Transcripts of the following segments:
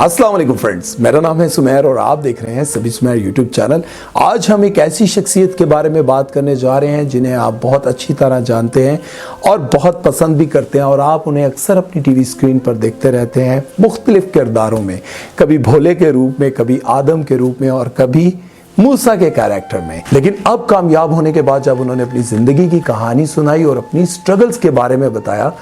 अस्सलाम वालेकुम फ्रेंड्स, मेरा नाम है सुमेर और आप देख रहे हैं सभी सुमेर यूट्यूब चैनल। आज हम एक ऐसी शख्सियत के बारे में बात करने जा रहे हैं जिन्हें आप बहुत अच्छी तरह जानते हैं और बहुत पसंद भी करते हैं और आप उन्हें अक्सर अपनी टीवी स्क्रीन पर देखते रहते हैं मुख्तलिफ किरदारों में, कभी भोले के रूप में, कभी आदम के रूप में और कभी मूसा के कैरेक्टर में। लेकिन अब कामयाब होने के बाद जब उन्होंने अपनी जिंदगी की कहानी सुनाई और अपनी स्ट्रगल्स के बारे में बताया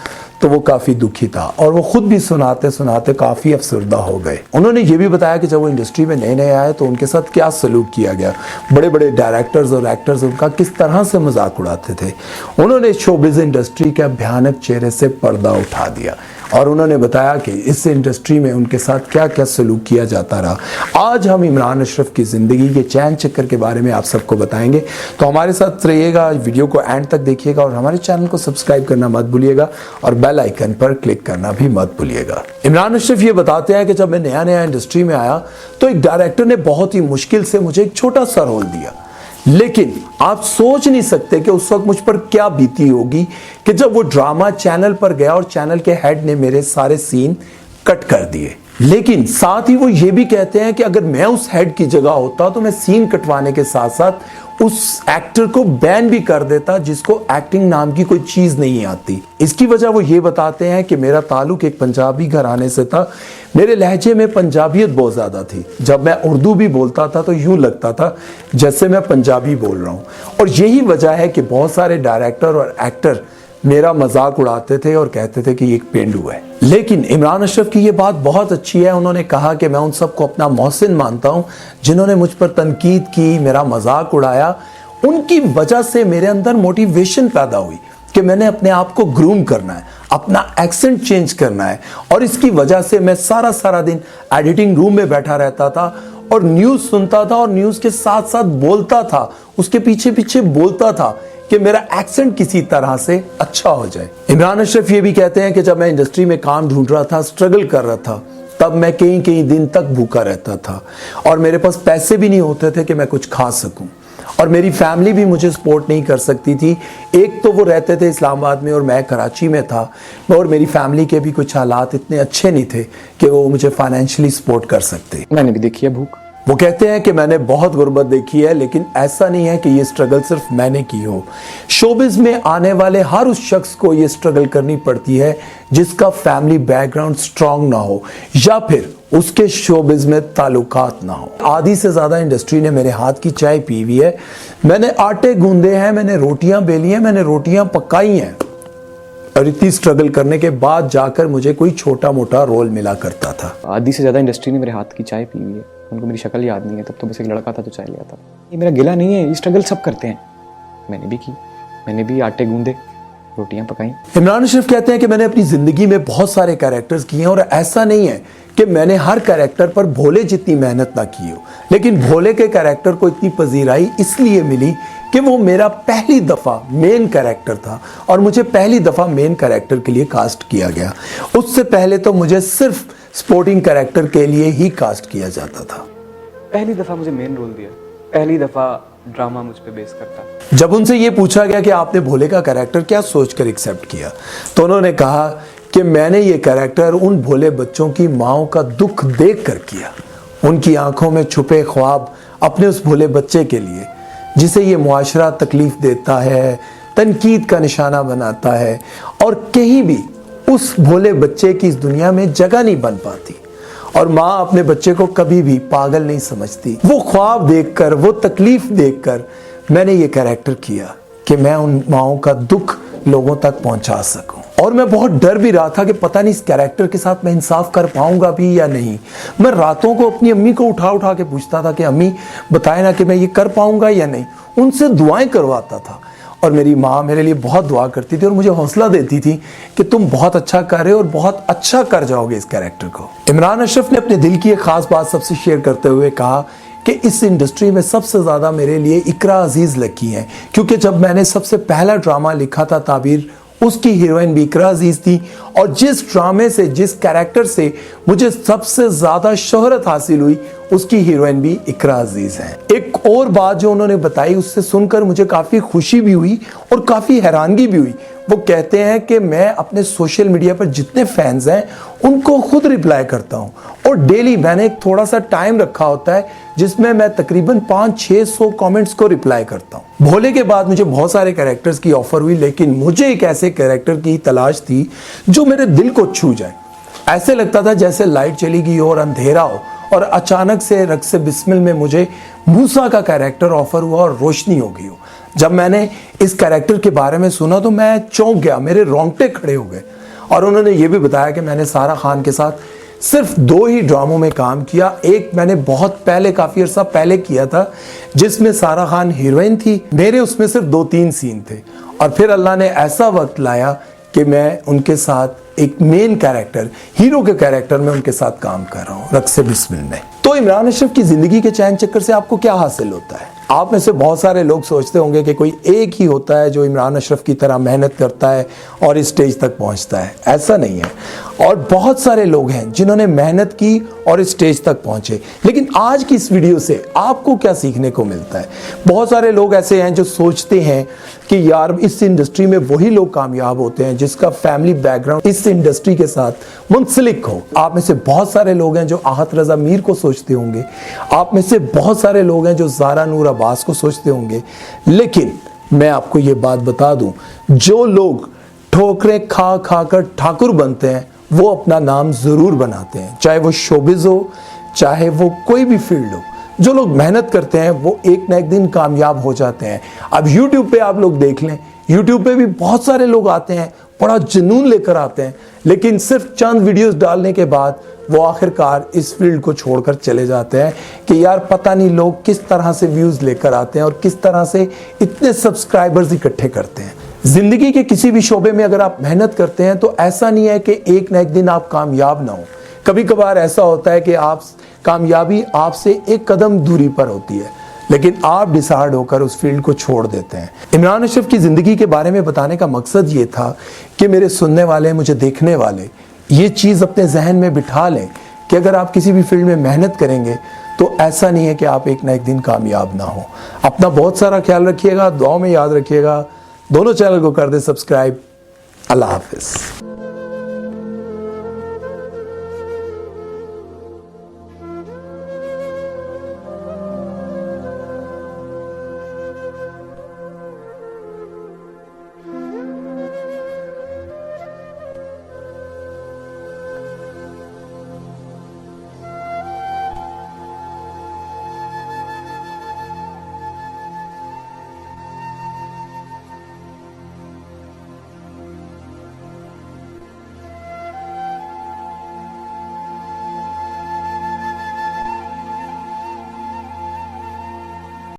तो वो काफी दुखी था और वो खुद भी सुनाते सुनाते काफी अफसरदा हो गए। उन्होंने ये भी बताया कि जब वो इंडस्ट्री में नए नए आए तो उनके साथ क्या सलूक किया गया, बड़े बड़े डायरेक्टर्स और एक्टर्स उनका किस तरह से मजाक उड़ाते थे। उन्होंने शोबिज़ इंडस्ट्री के भयानक चेहरे से पर्दा उठा दिया और उन्होंने बताया कि इस इंडस्ट्री में उनके साथ क्या क्या सलूक किया जाता रहा। आज हम इमरान अशरफ की ज़िंदगी के चैन चक्कर के बारे में आप सबको बताएंगे, तो हमारे साथ रहिएगा, वीडियो को एंड तक देखिएगा और हमारे चैनल को सब्सक्राइब करना मत भूलिएगा और बेल आइकन पर क्लिक करना भी मत भूलिएगा। इमरान अशरफ ये बताते हैं कि जब मैं नया नया इंडस्ट्री में आया तो एक डायरेक्टर ने बहुत ही मुश्किल से मुझे एक छोटा सा रोल दिया, लेकिन आप सोच नहीं सकते कि उस वक्त मुझ पर क्या बीती होगी कि जब वो ड्रामा चैनल पर गया और चैनल के हेड ने मेरे सारे सीन कट कर दिए। लेकिन साथ ही वो ये भी कहते हैं कि अगर मैं उस हेड की जगह होता तो मैं सीन कटवाने के साथ साथ उस एक्टर को बैन भी कर देता जिसको एक्टिंग नाम की कोई चीज नहीं आती। इसकी वजह वो ये बताते हैं कि मेरा ताल्लुक एक पंजाबी घराने से था, मेरे लहजे में पंजाबियत बहुत ज्यादा थी। जब मैं उर्दू भी बोलता था तो यूं लगता था जैसे मैं पंजाबी बोल रहा हूं और यही वजह है कि बहुत सारे डायरेक्टर और एक्टर मेरा मजाक उड़ाते थे और कहते थे कि ये एक पेंडू है। लेकिन इमरान अशरफ की ये बात बहुत अच्छी है, उन्होंने कहा कि मैं उन सबको अपना मोहसिन मानता हूं जिन्होंने मुझ पर तनकीद की, मेरा मजाक उड़ाया। उनकी वजह से मेरे अंदर मोटिवेशन पैदा हुई कि मैंने अपने आप को ग्रूम करना है, अपना एक्सेंट चेंज करना है और इसकी वजह से मैं सारा दिन एडिटिंग रूम में बैठा रहता था और न्यूज़ सुनता था और न्यूज़ के साथ साथ बोलता था, उसके पीछे पीछे बोलता था कि मेरा एक्सेंट किसी तरह से अच्छा हो जाए। इमरान अशरफ ये भी कहते हैं कि जब मैं इंडस्ट्री में काम ढूंढ रहा था, स्ट्रगल कर रहा था, तब मैं कई दिन तक भूखा रहता था और मेरे पास पैसे भी नहीं होते थे कि मैं कुछ खा सकूं और मेरी फैमिली भी मुझे सपोर्ट नहीं कर सकती थी। एक तो वो रहते थे इस्लामाबाद में और मैं कराची में था और मेरी फैमिली के भी कुछ हालात इतने अच्छे नहीं थे कि वो मुझे फाइनेंशियली सपोर्ट कर सकते। मैंने भी देखी है भूख। वो कहते हैं कि मैंने बहुत गुर्बत देखी है, लेकिन ऐसा नहीं है कि ये स्ट्रगल सिर्फ मैंने की हो। शोबिज़ में आने वाले हर उस शख्स को ये स्ट्रगल करनी पड़ती है जिसका फैमिली बैकग्राउंड स्ट्रांग ना हो या फिर उसके शोबिज़ में ताल्लुकात ना हो। आधी से ज़्यादा इंडस्ट्री ने मेरे हाथ की चाय पी हुई है, मैंने आटे गूंदे हैं, मैंने रोटियां बेली हैं, मैंने रोटियां पकाई हैं और इतनी स्ट्रगल करने के बाद जाकर मुझे कोई छोटा मोटा रोल मिला करता था। आधी से ज़्यादा इंडस्ट्री ने मेरे हाथ की चाय पी हुई है, उनको मेरी शक्ल याद नहीं है, तब तो बस एक लड़का था जो चाय लिया था। ये मेरा गिला नहीं है, ये स्ट्रगल सब करते हैं, मैंने भी की, मैंने भी आटे गूंदे, रोटियां पकाई। इमरान अशरफ कहते हैं कि मैंने अपनी जिंदगी में बहुत सारे कैरेक्टर्स किए हैं और ऐसा नहीं है कि मैंने हर कैरेक्टर पर भोले जितनी मेहनत ना की हो, लेकिन भोले के कैरेक्टर को इतनी पजीराई इसलिए मिली कि वो मेरा पहली दफा मेन कैरेक्टर था और मुझे पहली दफा मेन कैरेक्टर के लिए कास्ट किया गया। उससे पहले तो मुझे सिर्फ स्पोर्टिंग कैरेक्टर के लिए ही कास्ट किया जाता था। पहली दफा मुझे मेन रोल दिया, पहली दफा ड्रामा मुझ पे बेस करता। जब उनसे ये पूछा गया कि आपने भोले का कैरेक्टर क्या सोचकर एक्सेप्ट किया, तो उन्होंने कहा कि मैंने ये कैरेक्टर उन भोले बच्चों की माओं का दुख देख कर किया, उनकी आंखों में छुपे ख्वाब अपने उस भोले बच्चे के लिए जिसे ये मुआशरा तकलीफ देता है, तनकीद का निशाना बनाता है और कहीं भी उस भोले बच्चे की इस दुनिया में जगह नहीं बन पाती और माँ अपने बच्चे को कभी भी पागल नहीं समझती। वो ख्वाब देखकर, वो तकलीफ देखकर मैंने ये कैरेक्टर किया कि मैं उन माओं का दुख लोगों तक पहुंचा सकूं और मैं बहुत डर भी रहा था कि पता नहीं इस कैरेक्टर के साथ मैं इंसाफ कर पाऊंगा भी या नहीं। मैं रातों को अपनी अम्मी को उठा के पूछता था कि अम्मी बताए ना कि मैं ये कर पाऊंगा या नहीं, उनसे दुआएं करवाता था और मेरी माँ मेरे लिए बहुत दुआ करती थी और मुझे हौसला देती थी कि तुम बहुत अच्छा कर रहे हो और बहुत अच्छा कर जाओगे इस कैरेक्टर को। इमरान अशरफ ने अपने दिल की एक खास बात सबसे शेयर करते हुए कहा कि इस इंडस्ट्री में सबसे ज़्यादा मेरे लिए इकरा अजीज़ लगी हैं, क्योंकि जब मैंने सबसे पहला ड्रामा लिखा था ताबीर, उसकी हीरोइन भी इकरा अजीज़ थी और जिस ड्रामे से, जिस कैरेक्टर से मुझे सबसे ज्यादा शोहरत हासिल हुई उसकी हीरोइन भी इकरा अजीज हैं। एक और बात जो उन्होंने बताई उससे सुनकर मुझे काफी खुशी भी हुई और काफी हैरानगी भी हुई। वो कहते हैं कि मैं अपने सोशल मीडिया पर जितने फैंस हैं उनको खुद रिप्लाई करता हूं और डेली मैंने एक थोड़ा सा टाइम रखा होता है जिसमें मैं तकरीबन 500-600 कमेंट्स को रिप्लाई करता हूं। भोले के बाद मुझे बहुत सारे कैरेक्टर्स की ऑफर हुई, लेकिन मुझे एक ऐसे कैरेक्टर की तलाश थी जो मेरे दिल को छू जाए। ऐसे लगता था जैसे लाइट चली गई हो और अंधेरा हो और अचानक से रक्स बिस्मिल में मुझे मूसा का कैरेक्टर ऑफर हुआ और रोशनी हो गई हो। जब मैंने इस कैरेक्टर के बारे में सुना तो मैं चौंक गया, मेरे रोंगटे खड़े हो गए। और उन्होंने ये भी बताया कि मैंने सारा खान के साथ सिर्फ 2 ही ड्रामों में काम किया। एक मैंने बहुत पहले, काफी अर्सा पहले किया था, जिसमें सारा खान हीरोइन थी। मेरे उसमें सिर्फ 2-3 सीन थे और फिर अल्लाह ने ऐसा वक्त लाया कि मैं उनके साथ एक मेन कैरेक्टर, हीरो के कैरेक्टर में उनके साथ काम कर रहा हूँ रक्स बिस्मिल में। तो इमरान अशरफ की जिंदगी के चैन चक्कर से आपको क्या हासिल होता है? आप में से बहुत सारे लोग सोचते होंगे कि कोई एक ही होता है जो इमरान अशरफ की तरह मेहनत करता है और इस स्टेज तक पहुंचता है। ऐसा नहीं है, और बहुत सारे लोग हैं जिन्होंने मेहनत की और इस स्टेज तक पहुंचे। लेकिन आज की इस वीडियो से आपको क्या सीखने को मिलता है? बहुत सारे लोग ऐसे हैं जो सोचते हैं कि यार इस इंडस्ट्री में वही लोग कामयाब होते हैं जिसका फैमिली बैकग्राउंड इस इंडस्ट्री के साथ मुंसलिक हो। आप में से बहुत सारे लोग हैं जो आहत रजा मीर को सोचते होंगे, आप में से बहुत सारे लोग हैं जो ज़ारा नूर अब्बास को सोचते होंगे। लेकिन मैं आपको ये बात बता दूं, जो लोग ठोकरें खा खा कर ठाकुर बनते हैं वो अपना नाम जरूर बनाते हैं, चाहे वो शोबिज हो, चाहे वो कोई भी फील्ड हो। जो लोग मेहनत करते हैं वो एक ना एक दिन कामयाब हो जाते हैं। अब YouTube पे आप लोग देख लें, YouTube पे भी बहुत सारे लोग आते हैं, बड़ा जुनून लेकर आते हैं, लेकिन सिर्फ चंद वीडियोस डालने के बाद वो आखिरकार इस फील्ड को छोड़कर चले जाते हैं कि यार पता नहीं लोग किस तरह से व्यूज लेकर आते हैं और किस तरह से इतने सब्सक्राइबर्स इकट्ठे करते हैं। जिंदगी के किसी भी शोबे में अगर आप मेहनत करते हैं तो ऐसा नहीं है कि एक ना एक दिन आप कामयाब ना हो। कभी कभार ऐसा होता है कि आप कामयाबी आपसे एक कदम दूरी पर होती है, लेकिन आप डिसाइड होकर उस फील्ड को छोड़ देते हैं। इमरान अशरफ की जिंदगी के बारे में बताने का मकसद ये था कि मेरे सुनने वाले, मुझे देखने वाले ये चीज़ अपने जहन में बिठा लें कि अगर आप किसी भी फील्ड में मेहनत करेंगे तो ऐसा नहीं है कि आप एक ना एक दिन कामयाब ना हो। अपना बहुत सारा ख्याल रखिएगा, दुआओं में याद रखिएगा। दोनों चैनल को कर दे सब्सक्राइब। अल्लाह हाफिज़।